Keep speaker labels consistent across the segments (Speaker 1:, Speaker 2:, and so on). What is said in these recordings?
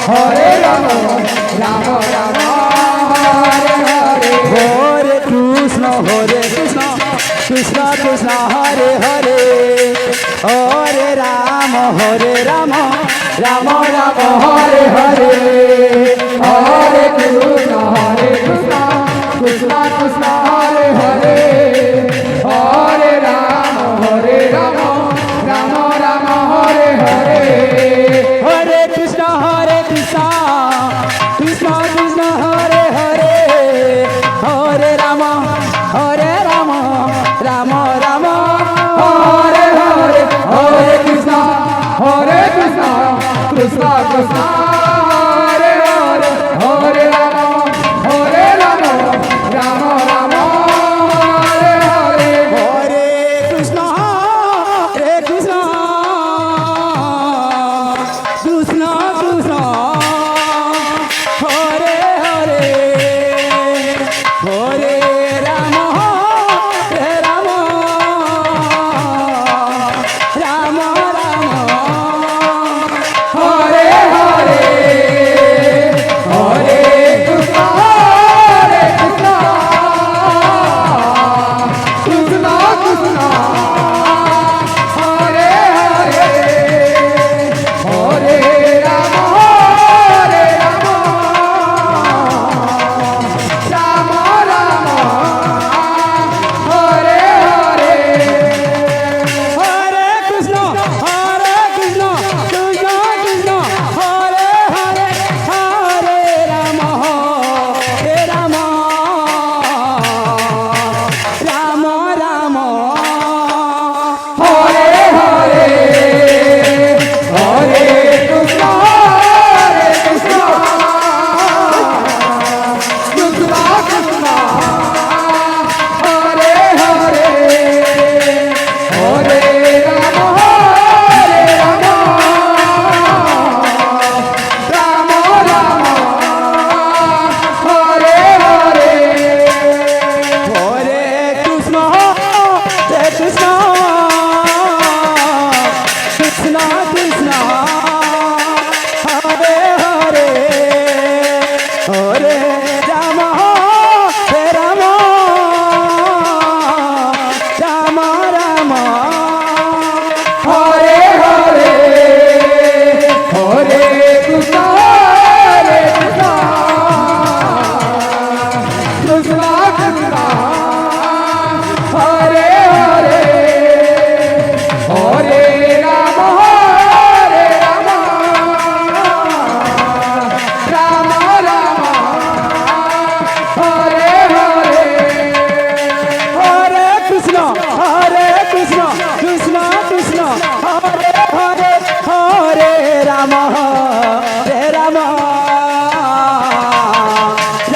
Speaker 1: Hare Ram Ram Ram Hare Hare
Speaker 2: Hare Krishna Krishna Krishna Hare Hare Hare Ram Ram Ram Hare Hare
Speaker 1: Hare Krishna Krishna Krishna Hare Hare Hare Ram Ram Ram Hare Hare
Speaker 2: Hare Krishna Krishna Krishna Hare Hare Hare Ram Ram Ram
Speaker 1: Hare Hare Hare Krishna Krishna Krishna Hare Hare Hare Ram Ram Ram Hare Hare
Speaker 2: Hare Krishna Krishna Krishna Krishna Hare Hare Hare Ram Ram Ram Ram
Speaker 1: Hare Hare Hare Krishna Krishna Krishna Hare Hare Hare Ram Ram Ram Hare Hare
Speaker 2: Hare Krishna Krishna Krishna Hare Hare Hare Ram Ram Ram Ram
Speaker 1: Hare Hare Hare Krishna Krishna Krishna Hare Hare Hare Ram Ram Ram Hare Hare
Speaker 2: Hare Krishna Krishna Krishna Krishna Hare Hare Hare Ram Ram Ram Ram
Speaker 1: Hare Hare Hare Krishna Krishna Krishna Krishna Hare Hare Hare Ram Ram Ram Hare Hare
Speaker 2: Hare Krishna Krishna Krishna Hare Hare Hare Ram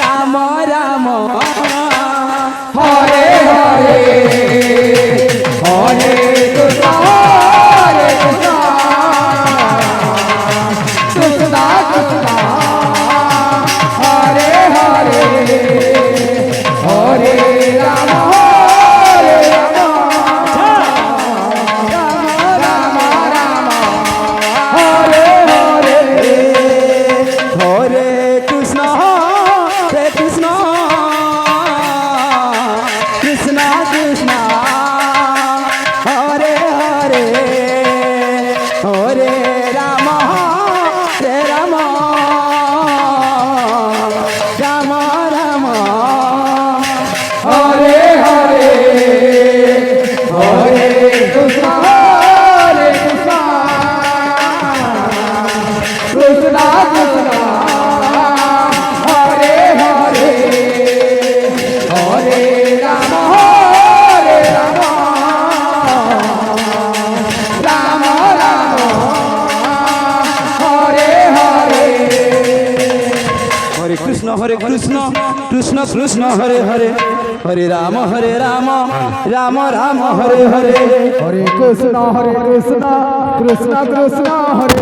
Speaker 2: Ram Ram Ram
Speaker 1: Hare Hare Hare Krishna Krishna Krishna Hare Hare Hare Ram Ram Ram Hare Hare
Speaker 2: Hare Krishna Krishna Krishna Krishna Hare Hare Hare Ram Ram Ram Ram
Speaker 1: Hare Hare Hare Krishna Krishna Krishna Hare Hare Hare Ram Ram Ram Hare Hare
Speaker 2: Hare Krishna Krishna Krishna Hare Hare Hare Ram Ram Ram Hare Hare
Speaker 1: Hare Krishna Krishna Krishna Hare